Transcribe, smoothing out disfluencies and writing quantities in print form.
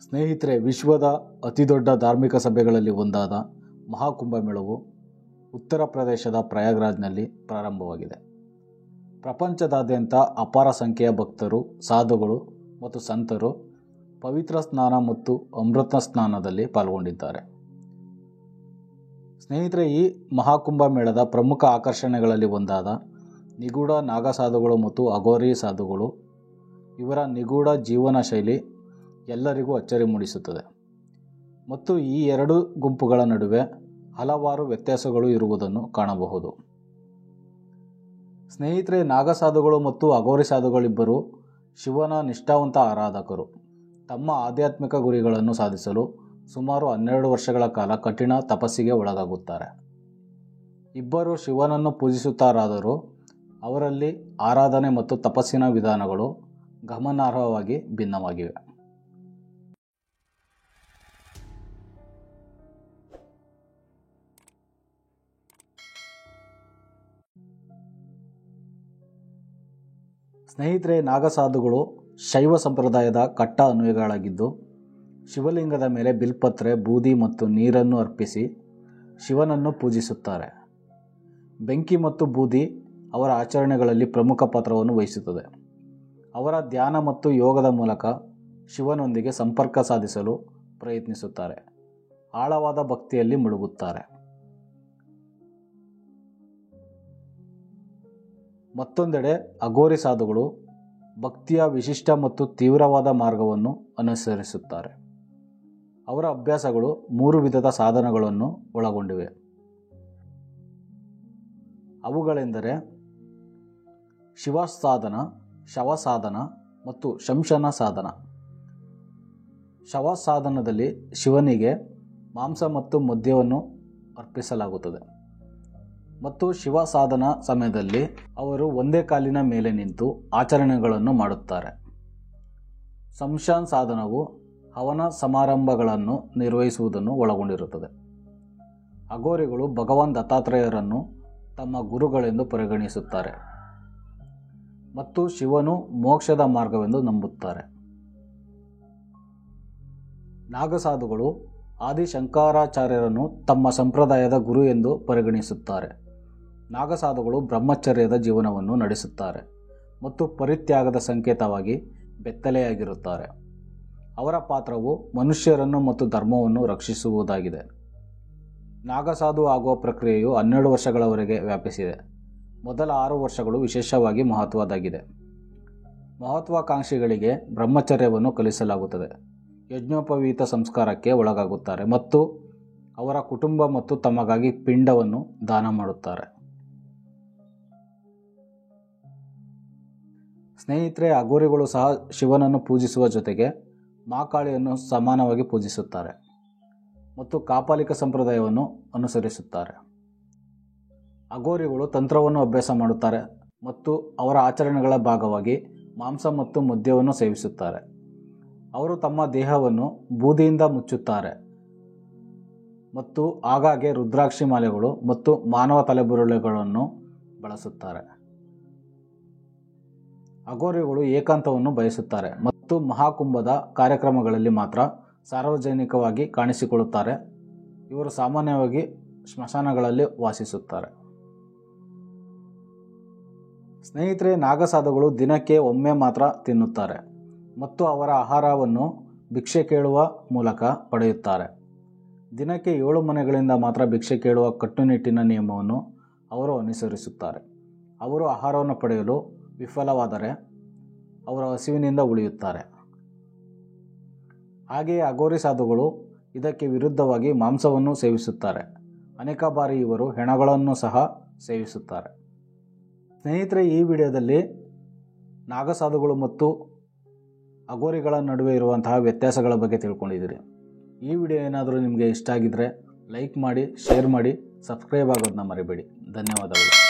ಸ್ನೇಹಿತರೆ, ವಿಶ್ವದ ಅತಿದೊಡ್ಡ ಧಾರ್ಮಿಕ ಸಭೆಗಳಲ್ಲಿ ಒಂದಾದ ಮಹಾಕುಂಭಮೇಳವು ಉತ್ತರ ಪ್ರದೇಶದ ಪ್ರಯಾಗ್ರಾಜ್ನಲ್ಲಿ ಪ್ರಾರಂಭವಾಗಿದೆ. ಪ್ರಪಂಚದಾದ್ಯಂತ ಅಪಾರ ಸಂಖ್ಯೆಯ ಭಕ್ತರು, ಸಾಧುಗಳು ಮತ್ತು ಸಂತರು ಪವಿತ್ರ ಸ್ನಾನ ಮತ್ತು ಅಮೃತ ಸ್ನಾನದಲ್ಲಿ ಪಾಲ್ಗೊಂಡಿದ್ದಾರೆ. ಸ್ನೇಹಿತರೆ, ಈ ಮಹಾಕುಂಭಮೇಳದ ಪ್ರಮುಖ ಆಕರ್ಷಣೆಗಳಲ್ಲಿ ಒಂದಾದ ನಿಗೂಢ ನಾಗಸಾಧುಗಳು ಮತ್ತು ಅಘೋರಿ ಸಾಧುಗಳು ಇವರ ನಿಗೂಢ ಜೀವನ ಶೈಲಿ ಎಲ್ಲರಿಗೂ ಅಚ್ಚರಿ ಮೂಡಿಸುತ್ತದೆ ಮತ್ತು ಈ ಎರಡು ಗುಂಪುಗಳ ನಡುವೆ ಹಲವಾರು ವ್ಯತ್ಯಾಸಗಳು ಇರುವುದನ್ನು ಕಾಣಬಹುದು. ಸ್ನೇಹಿತರೆ, ನಾಗಸಾಧುಗಳು ಮತ್ತು ಅಘೋರಿ ಸಾಧುಗಳಿಬ್ಬರು ಶಿವನ ನಿಷ್ಠಾವಂತ ಆರಾಧಕರು. ತಮ್ಮ ಆಧ್ಯಾತ್ಮಿಕ ಗುರಿಗಳನ್ನು ಸಾಧಿಸಲು ಸುಮಾರು 12 ವರ್ಷಗಳ ಕಾಲ ಕಠಿಣ ತಪಸ್ಸಿಗೆ ಒಳಗಾಗುತ್ತಾರೆ. ಇಬ್ಬರು ಶಿವನನ್ನು ಪೂಜಿಸುತ್ತಾರಾದರೂ ಅವರಲ್ಲಿ ಆರಾಧನೆ ಮತ್ತು ತಪಸ್ಸಿನ ವಿಧಾನಗಳು ಗಮನಾರ್ಹವಾಗಿ ಭಿನ್ನವಾಗಿವೆ. ಸ್ನೇಹಿತರೆ, ನಾಗಸಾಧುಗಳು ಶೈವ ಸಂಪ್ರದಾಯದ ಕಟ್ಟ ಅನುಯಾಯಿಗಳಾಗಿದ್ದು, ಶಿವಲಿಂಗದ ಮೇಲೆ ಬಿಲ್ಪತ್ರೆ, ಬೂದಿ ಮತ್ತು ನೀರನ್ನು ಅರ್ಪಿಸಿ ಶಿವನನ್ನು ಪೂಜಿಸುತ್ತಾರೆ. ಬೆಂಕಿ ಮತ್ತು ಬೂದಿ ಅವರ ಆಚರಣೆಗಳಲ್ಲಿ ಪ್ರಮುಖ ಪಾತ್ರವನ್ನು ವಹಿಸುತ್ತದೆ. ಅವರ ಧ್ಯಾನ ಮತ್ತು ಯೋಗದ ಮೂಲಕ ಶಿವನೊಂದಿಗೆ ಸಂಪರ್ಕ ಸಾಧಿಸಲು ಪ್ರಯತ್ನಿಸುತ್ತಾರೆ, ಆಳವಾದ ಭಕ್ತಿಯಲ್ಲಿ ಮುಳುಗುತ್ತಾರೆ. ಮತ್ತೊಂದೆಡೆ ಅಘೋರಿ ಸಾಧುಗಳು ಭಕ್ತಿಯ ವಿಶಿಷ್ಟ ಮತ್ತು ತೀವ್ರವಾದ ಮಾರ್ಗವನ್ನು ಅನುಸರಿಸುತ್ತಾರೆ. ಅವರ ಅಭ್ಯಾಸಗಳು 3 ವಿಧದ ಸಾಧನಗಳನ್ನು ಒಳಗೊಂಡಿವೆ. ಅವುಗಳೆಂದರೆ ಶಿವಸಾಧನ, ಶವಸಾಧನ ಮತ್ತು ಶಂಶನ ಸಾಧನ. ಶವಸಾಧನದಲ್ಲಿ ಶಿವನಿಗೆ ಮಾಂಸ ಮತ್ತು ಮದ್ಯವನ್ನು ಅರ್ಪಿಸಲಾಗುತ್ತದೆ ಮತ್ತು ಶಿವಸಾಧನ ಸಮಯದಲ್ಲಿ ಅವರು ಒಂದೇ ಕಾಲಿನ ಮೇಲೆ ನಿಂತು ಆಚರಣೆಗಳನ್ನು ಮಾಡುತ್ತಾರೆ. ಶಂಶನ ಸಾಧನವು ಹವನ ಸಮಾರಂಭಗಳನ್ನು ನಿರ್ವಹಿಸುವುದನ್ನು ಒಳಗೊಂಡಿರುತ್ತದೆ. ಅಘೋರಿಗಳು ಭಗವಾನ್ ದತ್ತಾತ್ರೇಯರನ್ನು ತಮ್ಮ ಗುರುಗಳೆಂದು ಪರಿಗಣಿಸುತ್ತಾರೆ ಮತ್ತು ಶಿವನು ಮೋಕ್ಷದ ಮಾರ್ಗವೆಂದು ನಂಬುತ್ತಾರೆ. ನಾಗಸಾಧುಗಳು ಆದಿಶಂಕರಾಚಾರ್ಯರನ್ನು ತಮ್ಮ ಸಂಪ್ರದಾಯದ ಗುರು ಎಂದು ಪರಿಗಣಿಸುತ್ತಾರೆ. ನಾಗಸಾಧುಗಳು ಬ್ರಹ್ಮಚರ್ಯದ ಜೀವನವನ್ನು ನಡೆಸುತ್ತಾರೆ ಮತ್ತು ಪರಿತ್ಯಾಗದ ಸಂಕೇತವಾಗಿ ಬೆತ್ತಲೆಯಾಗಿರುತ್ತಾರೆ. ಅವರ ಪಾತ್ರವು ಮನುಷ್ಯರನ್ನು ಮತ್ತು ಧರ್ಮವನ್ನು ರಕ್ಷಿಸುವುದಾಗಿದೆ. ನಾಗಸಾಧು ಆಗುವ ಪ್ರಕ್ರಿಯೆಯು 12 ವರ್ಷಗಳವರೆಗೆ ವ್ಯಾಪಿಸಿದೆ. ಮೊದಲ 6 ವರ್ಷಗಳು ವಿಶೇಷವಾಗಿ ಮಹತ್ವದ್ದಾಗಿದೆ. ಮಹತ್ವಾಕಾಂಕ್ಷಿಗಳಿಗೆ ಬ್ರಹ್ಮಚರ್ಯವನ್ನು ಕಲಿಸಲಾಗುತ್ತದೆ, ಯಜ್ಞೋಪವೀತ ಸಂಸ್ಕಾರಕ್ಕೆ ಒಳಗಾಗುತ್ತಾರೆ ಮತ್ತು ಅವರ ಕುಟುಂಬ ಮತ್ತು ತಮಗಾಗಿ ಪಿಂಡವನ್ನು ದಾನ ಮಾಡುತ್ತಾರೆ. ಸ್ನೇಹಿತರೆ, ಅಘೋರಿಗಳು ಸಹ ಶಿವನನ್ನು ಪೂಜಿಸುವ ಜೊತೆಗೆ ಮಾಕಾಳಿಯನ್ನು ಸಮಾನವಾಗಿ ಪೂಜಿಸುತ್ತಾರೆ ಮತ್ತು ಕಾಪಾಲಿಕ ಸಂಪ್ರದಾಯವನ್ನು ಅನುಸರಿಸುತ್ತಾರೆ. ಅಘೋರಿಗಳು ತಂತ್ರವನ್ನು ಅಭ್ಯಾಸ ಮಾಡುತ್ತಾರೆ ಮತ್ತು ಅವರ ಆಚರಣೆಗಳ ಭಾಗವಾಗಿ ಮಾಂಸ ಮತ್ತು ಮದ್ಯವನ್ನು ಸೇವಿಸುತ್ತಾರೆ. ಅವರು ತಮ್ಮ ದೇಹವನ್ನು ಬೂದಿಯಿಂದ ಮುಚ್ಚುತ್ತಾರೆ ಮತ್ತು ಆಗಾಗ್ಗೆ ರುದ್ರಾಕ್ಷಿ ಮಾಲೆಗಳು ಮತ್ತು ಮಾನವ ತಲೆಬುರುಡೆಗಳನ್ನು ಬಳಸುತ್ತಾರೆ. ಅಘೋರಿಗಳು ಏಕಾಂತವನ್ನು ಬಯಸುತ್ತಾರೆ ಮತ್ತು ಮಹಾಕುಂಭದ ಕಾರ್ಯಕ್ರಮಗಳಲ್ಲಿ ಮಾತ್ರ ಸಾರ್ವಜನಿಕವಾಗಿ ಕಾಣಿಸಿಕೊಳ್ಳುತ್ತಾರೆ. ಇವರು ಸಾಮಾನ್ಯವಾಗಿ ಸ್ಮಶಾನಗಳಲ್ಲಿ ವಾಸಿಸುತ್ತಾರೆ. ಸ್ನೇಹಿತರೆ, ನಾಗಸಾಧುಗಳು ದಿನಕ್ಕೆ ಒಮ್ಮೆ ಮಾತ್ರ ತಿನ್ನುತ್ತಾರೆ ಮತ್ತು ಅವರ ಆಹಾರವನ್ನು ಭಿಕ್ಷೆ ಕೇಳುವ ಮೂಲಕ ಪಡೆಯುತ್ತಾರೆ. ದಿನಕ್ಕೆ 7 ಮನೆಗಳಿಂದ ಮಾತ್ರ ಭಿಕ್ಷೆ ಕೇಳುವ ಕಟ್ಟುನಿಟ್ಟಿನ ನಿಯಮವನ್ನು ಅವರು ಅನುಸರಿಸುತ್ತಾರೆ. ಅವರು ಆಹಾರವನ್ನು ಪಡೆಯಲು ವಿಫಲವಾದರೆ ಅವರು ಹಸಿವಿನಿಂದ ಉಳಿಯುತ್ತಾರೆ. ಹಾಗೆಯೇ ಅಘೋರಿ ಸಾಧುಗಳು ಇದಕ್ಕೆ ವಿರುದ್ಧವಾಗಿ ಮಾಂಸವನ್ನು ಸೇವಿಸುತ್ತಾರೆ. ಅನೇಕ ಬಾರಿ ಇವರು ಹೆಣಗಳನ್ನು ಸಹ ಸೇವಿಸುತ್ತಾರೆ. ಸ್ನೇಹಿತರೆ, ಈ ವಿಡಿಯೋದಲ್ಲಿ ನಾಗಸಾಧುಗಳು ಮತ್ತು ಅಘೋರಿಗಳ ನಡುವೆ ಇರುವಂತಹ ವ್ಯತ್ಯಾಸಗಳ ಬಗ್ಗೆ ತಿಳ್ಕೊಂಡಿದ್ದೀರಿ. ಈ ವಿಡಿಯೋ ಏನಾದರೂ ನಿಮಗೆ ಇಷ್ಟ ಆಗಿದ್ದರೆ ಲೈಕ್ ಮಾಡಿ, ಶೇರ್ ಮಾಡಿ, ಸಬ್ಸ್ಕ್ರೈಬ್ ಆಗೋದನ್ನ ಮರಿಬೇಡಿ. ಧನ್ಯವಾದಗಳು.